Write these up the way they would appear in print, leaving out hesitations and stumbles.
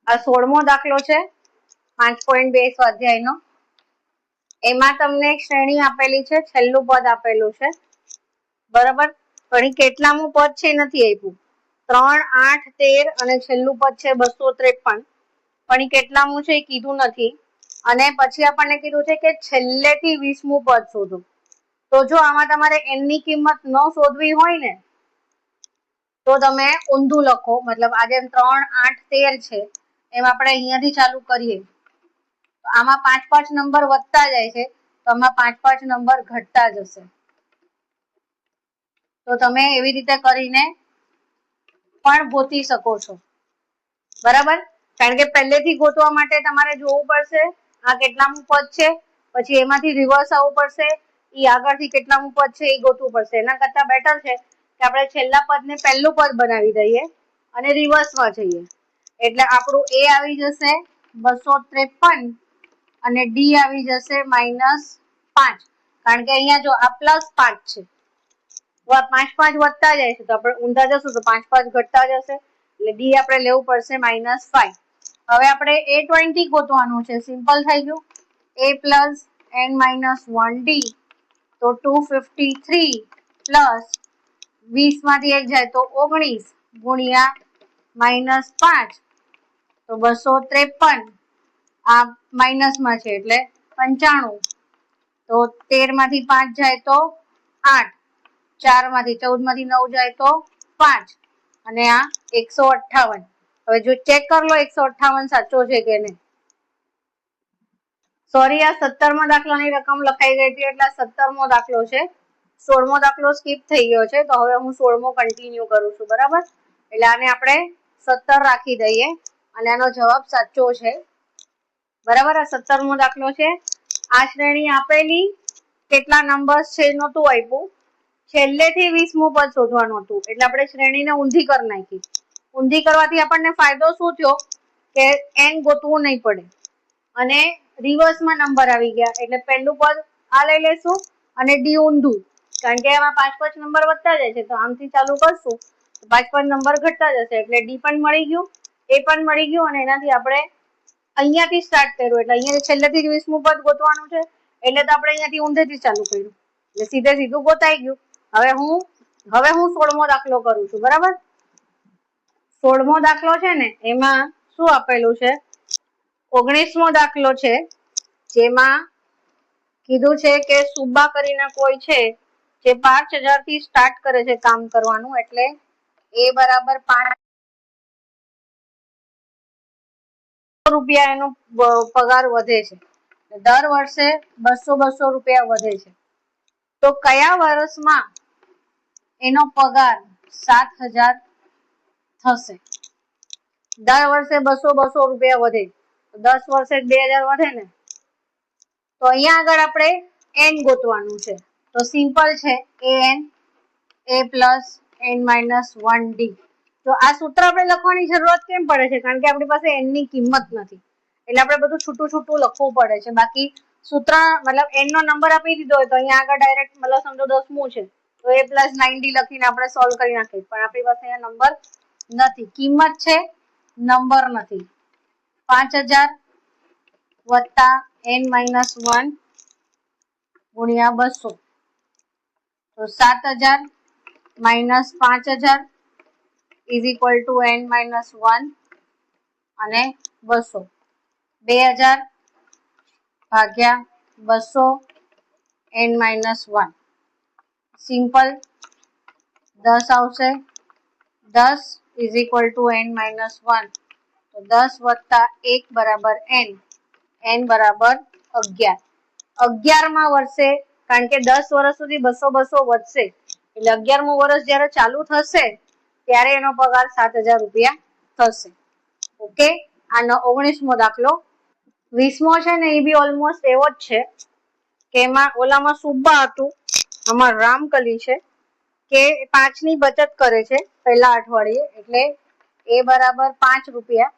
આ 16મો દાખલો છે 5.2 સ્વાધ્યાયનો. એમાં તમને એક શ્રેણી આપેલી છે, છેલ્લું પદ આપેલું છે, બરાબર. પણ એ કેટલામું પદ છે નથી આપ્યું. 3, 8, 13 અને છેલ્લું પદ છે 253. પણ એ કેટલામું છે એ કીધું નથી. અને પછી આપણને કીધું છે કે છેલ્લેથી 20મું પદ શોધો. તો જો આમાં તમારે n ની કિંમત ન શોધવી હોય ને તો તમે ઊંધું લખો. મતલબ આ જેમ 3, 8, 13 છે એમ આપણે અહીંયાથી ચાલુ કરીએ. આમાં 5 નંબર વધતા જાય છે, તો આમાં 5 નંબર ઘટતા જશે. તો તમે એવી રીતે કરીને પણ ગોતી શકો છો, બરાબર. કારણ કે પહેલેથી ગોતવા માટે તમારે જોવું પડશે આ કેટલામું પદ છે, પછી એમાંથી રિવર્સ આવવું પડશે, ઈ આગળથી કેટલામું પદ છે એ ગોતવું પડશે. એના કરતા બેટર છે કે આપણે છેલ્લા પદને પહેલું પદ બનાવી દઈએ અને રિવર્સમાં જઈએ. એટલે આપણું એ આવી જશે 253 અને ડી આવી જશે -5. કારણ કે અહીંયા જો આ +5 છે, તો આ 5 વધતા જાય છે, તો આપણે ઊંધા જશું તો 5 ઘટતા જશે. એટલે ડી આપણે લેવું પડશે -5. હવે આપણે A20 ગોતવાનું છે. સિમ્પલ થઈ ગયું. A + n - 1D તો 253 પ્લસ 20 માંથી 1 જાય તો 19 ગુણ્યા -5 તો 253. આ માઇનસમાં છે એટલે 95. તો 13 માંથી 5 જાય તો 8, 4 માંથી 14 માંથી 9 જાય તો 5 અને આ 158. હવે જો ચેક કરી લો 158 સાચો છે કે નહીં. સોરી, આ 17મા દાખલાની રકમ લખાઈ ગઈ હતી એટલે 17મો દાખલો છે. 16મો દાખલો સ્કીપ થઈ ગયો છે, તો હવે હું 16મો કન્ટિન્યુ કરું છું, બરાબર. એટલે આને આપણે 17 રાખી દઈએ અને આનો જવાબ સાચો છે, બરાબર. આ 17મો દાખલો છે. આ શ્રેણી આપેલી, કેટલા નંબર્સ છે નહોતું આપ્યું, છેલ્લેથી 20મું પદ શોધવાનું હતું. એટલે આપણે શ્રેણીને ઊંધી કરી નાખી. ઊંધી કરવાથી આપણને ફાયદો શું થયો કે n ગોતવું નહીં પડે અને રિવર્સમાં નંબર આવી ગયા. એટલે પહેલું પદ આ લઈ લેશું અને ડી ઊંધું, કારણ કે એમાં 5 નંબર વધતા જાય છે, તો આમથી ચાલુ કરશું તો 5 નંબર ઘટતા જશે. એટલે ડી પણ મળી ગયું, એ પણ મળી ગયું અને એનાથી આપણે અહીંયાથી સ્ટાર્ટ કર્યું. એટલે અહીંયાથી છેલ્લેથી 20મું પદ ગોતવાનું છે, એટલે તો આપણે અહીંયાથી ઊંધેથી ચાલુ કર્યું, એટલે સીધે સીધું ગોતાઈ ગયું. હવે હું 16મો દાખલો કરું છું, બરાબર. 16મો દાખલો છે ને એમાં શું આપેલું છે, 19મો દાખલો છે, જેમાં કીધું છે કે સુબા કરીને કોઈ છે જે 5000 થી સ્ટાર્ટ કરે છે કામ કરવાનું. એટલે એ બરાબર 5 રૂપિયા એનો પગાર વધે છે. દર વર્ષે 200 રૂપિયા વધે છે. તો કયા વર્ષમાં એનો પગાર 7000 થશે? દર વર્ષે 200 રૂપિયા વધે, 10 વર્ષે 2000 વધે ને. તો અહીંયા આગળ આપણે n ગોતવાનું છે. તો સિમ્પલ છે, an a + n - 1d. તો આ સૂત્ર આપણે લખવાની જરૂરત કેમ પડે છે? કારણ કે આપણી પાસે n ની કિંમત નથી, એટલે આપણે બધું છૂટું છૂટું લખવું પડે છે. બાકી સૂત્ર મતલબ n નો નંબર આપી દીધો હોય તો અહીંયા આગળ ડાયરેક્ટ મતલબ સમજો 10મું છે તો a + 9d લખીને આપણે સોલ્વ કરી નાખીએ. પણ આપણી પાસે અહીંયા નંબર નથી, કિંમત છે, નંબર નથી. 5000 વત્તા n - 1 ગુણ્યા 200 તો 7000 - 5000 = n - 1 અને 200. 2000 ભાગ્યા 200 n - 1 સિમ્પલ 10 આવશે. 10 = n - 1 તો 10 વત્તા 1 બરાબર n, n બરાબર 11. 11મા વર્ષે, કારણ કે 10 વર્ષ સુધી 200 વધશે, એટલે 11મું વર્ષ જયારે ચાલુ થશે ત્યારે એનો પગાર 7000 રૂપિયા થશે. ઓકે, આનો 19મો દાખલો. 20મો છે ને એ બી ઓલમોસ્ટ એવો જ છે કે એમાં ઓલામાં સુબ્બા હતું, આમાં રામકલી છે કે 5 ની બચત કરે છે પહેલા અઠવાડિયે. એટલે એ બરાબર 5 રૂપિયા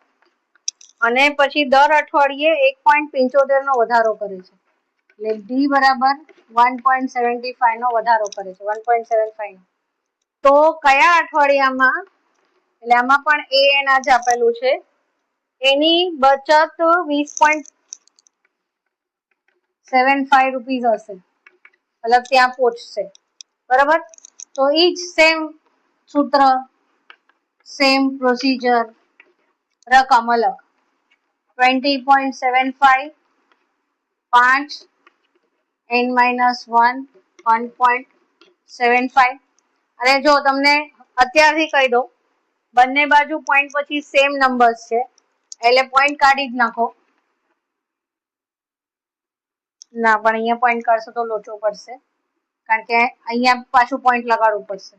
અને પછી દર અઠવાડિયે 1.75 નો વધારો કરે છે. એટલે ડી બરાબર 1.75 નો વધારો કરે છે, 1.75 નો. તો કયા અઠવાડિયામાં, એટલે આમાં પણ an જ આપેલું છે, એની બચત 20.75 રૂપીસ હશે, મતલબ ત્યાં પહોંચશે, બરાબર. તો ઈ જ સેમ સૂત્ર, સેમ પ્રોસીજર, રકમ અલગ. 20.75 5 n-1 1.75. અને જો તમને અત્યારથી કહી દો, બંને બાજુ પોઈન્ટ પછી સેમ નંબર્સ છે એટલે પોઈન્ટ કાઢી જ નાખો. ના, પણ અહીંયા પોઈન્ટ કાઢશો તો લોચો પડશે, કારણ કે અહીંયા પાછું પોઈન્ટ લગાડવું પડશે,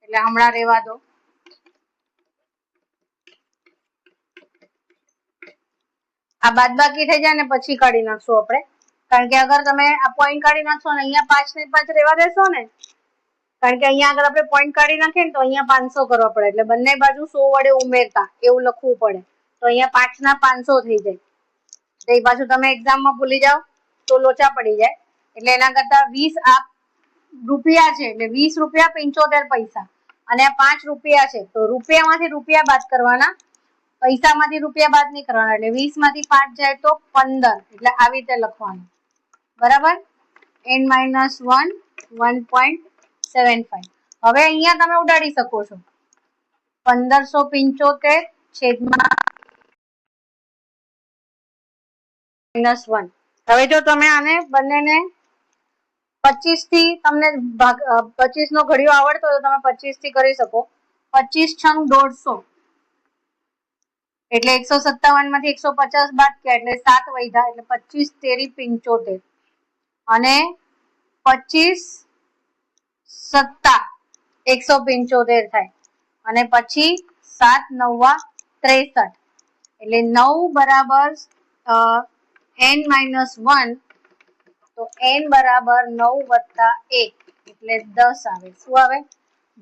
એટલે હમણાં રહેવા દો. આ બાદબાકી થઈ જાય ને પછી કાઢી નાખશું આપણે, કારણ કે અગર તમે આ પોઈન્ટ કાઢી નાખશો ને અહીંયા 5 ને 5 રહેવા દેશો ને, કારણ કે અહીંયા આગળ આપણે પોઈન્ટ કાઢી નાખીએ ને તો અહીંયા 500 કરવા પડે, એટલે બંને બાજુ 100 વડે ઉમેરતા એવું લખવું પડે, તો અહીંયા 5 ના 500 થઈ જાય. તો એ પાછું તમે એક્ઝામમાં ભૂલી જાઓ તો લોચા પડી જાય, એટલે એના કરતા 20 આ રૂપિયા છે એટલે 20 રૂપિયા 75 પૈસા, અને આ 5 રૂપિયા છે તો રૂપિયામાંથી રૂપિયા બાદ કરવાના, પૈસામાંથી રૂપિયા બાદ નહીં કરવાના, એટલે 20 માંથી 5 જાય તો 15, એટલે આવી રીતે લખવાનું, બરાબર. n-1 1.75. હવે અહીંયા તમે ઉડાડી શકો છો, 1575 છેદમાં -1. હવે જો તમે આને બંનેને 25 થી તમને 25 નો ઘડિયો આવડતો હોય તો તમે 25 થી કરી શકો. 25 છંગ 150, એટલે 157 માંથી 150 બાદ કર્યા એટલે 7 વધ્યા, એટલે 25 તેરી 75, અને 25 સત્તા 175 થાય, અને પછી 7 નવા 63, એટલે 9 બરાબર n-1, તો n બરાબર 9 વત્તા 1 એટલે 10 આવે. શું આવે?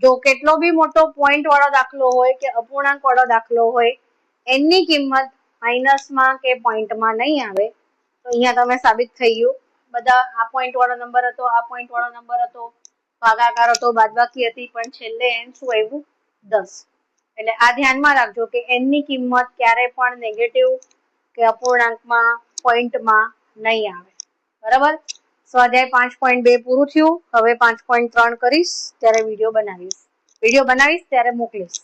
જો કેટલો બી મોટો પોઈન્ટ વાળો દાખલો હોય કે અપૂર્ણાંક વાળો દાખલો હોય, n ની કિંમત માઇનસમાં કે પોઈન્ટમાં નહીં આવે તો અહીંયા તમે સાબિત થઈ ગયું. બધા આ પોઈન્ટ વાળો નંબર હતો, આ પોઈન્ટ વાળો નંબર હતો, ભાગાકાર હતો, બાદબાકી હતી, પણ છેલ્લે n શું આવ્યું? 10. એટલે આ ધ્યાનમાં રાખજો કે n ની કિંમત ક્યારે પણ નેગેટિવ કે અપૂર્ણાંકમાં પોઈન્ટમાં નહીં આવે, બરાબર. સ્વાધ્યાય 5.2 પૂરું થયું. હવે 5.3 કરીશ ત્યારે વિડીયો બનાવીશ ત્યારે મોકલીશ.